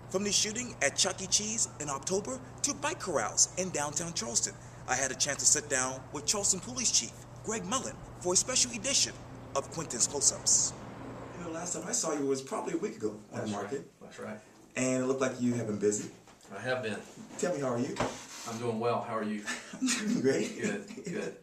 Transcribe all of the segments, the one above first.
From the shooting at Chuck E. Cheese in October to bike corrals in downtown Charleston, I had a chance to sit down with Charleston Police Chief Greg Mullen for a special edition of Quintin's Close-Ups. You know, last time I saw you was probably a week ago on the market. Right. That's right. And it looked like you have been busy. I have been. Tell me, how are you? I'm doing well. How are you? I'm doing great. Good.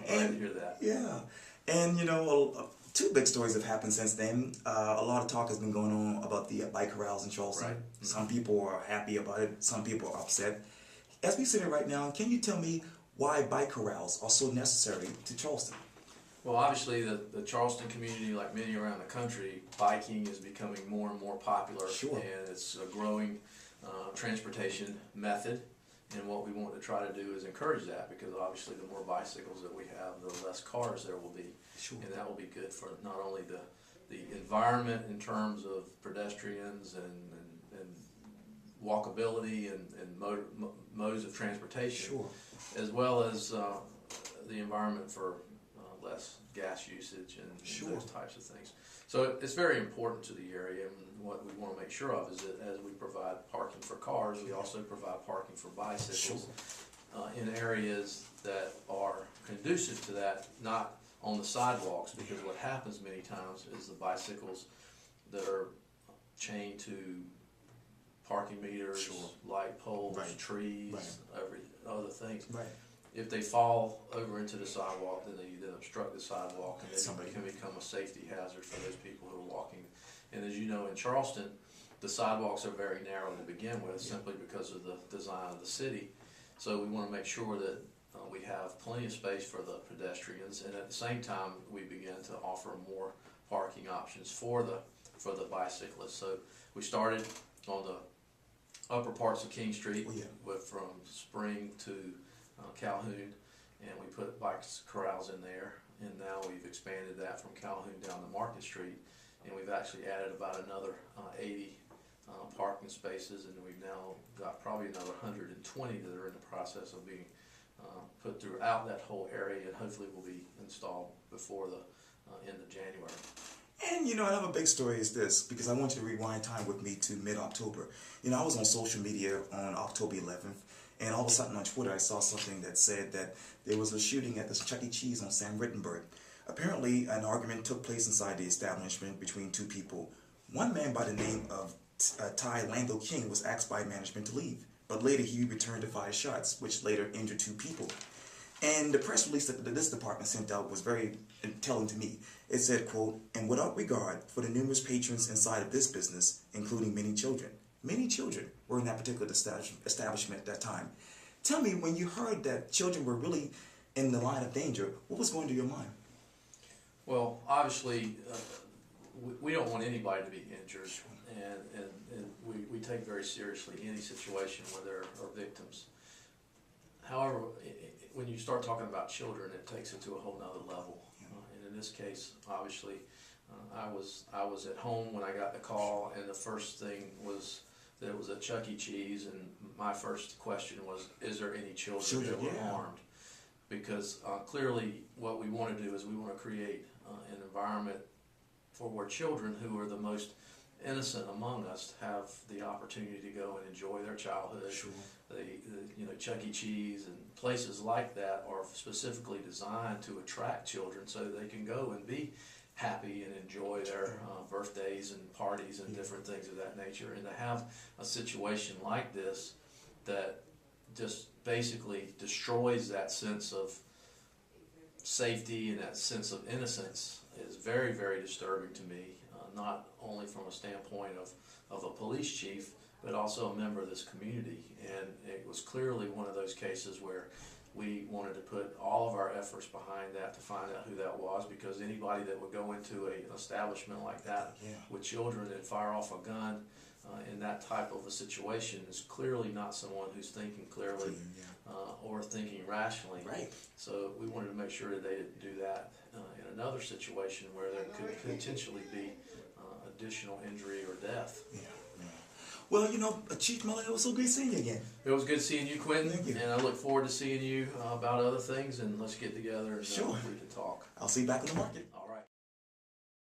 I'm glad to hear that. Yeah. And you know, two big stories have happened since then. A lot of talk has been going on about the bike corrals in Charleston. Right. Some people are happy about it. Some people are upset. As we sit here right now, can you tell me why bike corrals are so necessary to Charleston? Well, obviously, the Charleston community, like many around the country, biking is becoming more and more popular. Sure. And it's a growing transportation method. And what we want to try to do is encourage that, because obviously the more bicycles that we have, the less cars there will be. Sure. And that will be good for not only the environment in terms of pedestrians and walkability and modes of transportation, Sure. as well as the environment for less gas usage and Sure. those types of things. So it's very important to the area, and what we want to make sure of is that as we provide parking for cars, we also provide parking for bicycles. Sure. In areas that are conducive to that, not on the sidewalks, because what happens many times is the bicycles that are chained to parking meters, Sure. light poles, Right. trees, Right. other things. Right. If they fall over into the sidewalk, then they obstruct the sidewalk, and Somebody can become a safety hazard for those people who are walking. And as you know, in Charleston, the sidewalks are very narrow to begin with, simply because of the design of the city. So we want to make sure that we have plenty of space for the pedestrians, and at the same time, we begin to offer more parking options for the bicyclists. So we started on the upper parts of King Street, from Spring to Calhoun, and we put bike corrals in there, and now we've expanded that from Calhoun down to Market Street, and we've actually added about another 80 parking spaces, and we've now got probably another 120 that are in the process of being put throughout that whole area, and hopefully will be installed before the end of January. And you know, another big story is this, because I want you to rewind time with me to mid-October. You know, I was on social media on October 11th, and all of a sudden on Twitter I saw something that said that there was a shooting at this Chuck E. Cheese on Sam Rittenberg. Apparently, an argument took place inside the establishment between two people. One man by the name of Ty Lando King was asked by management to leave, but later he returned to fire shots, which later injured two people. And the press release that this department sent out was very telling to me. It said, quote, "And without regard for the numerous patrons inside of this business, including many children were in that particular establishment at that time." Tell me, when you heard that children were really in the line of danger, what was going through your mind? Well, obviously, we don't want anybody to be injured, and we take very seriously any situation where there are victims. However, when you start talking about children, it takes it to a whole nother level. And in this case, obviously, I was at home when I got the call, and the first thing was that it was at Chuck E. Cheese, and my first question was, is there any children that were harmed? Because clearly what we want to do is we want to create an environment for where children, who are the most innocent among us, have the opportunity to go and enjoy their childhood. Sure. You know, Chuck E. Cheese and places like that are specifically designed to attract children so that they can go and be happy and enjoy their birthdays and parties and different things of that nature. And to have a situation like this that just basically destroys that sense of safety and that sense of innocence is very, very disturbing to me, not only from a standpoint of a police chief, but also a member of this community. And it was clearly one of those cases where we wanted to put all of our efforts behind that to find out who that was, because anybody that would go into an establishment like that with children and fire off a gun in that type of a situation is clearly not someone who's thinking clearly or thinking rationally. Right. So we wanted to make sure that they didn't do that in another situation where there could potentially be additional injury or death. Well, you know, Chief Mullen, it was so great seeing you again. It was good seeing you, Quintin. Thank you. And I look forward to seeing you about other things, and let's get together and we can talk. I'll see you back on the market.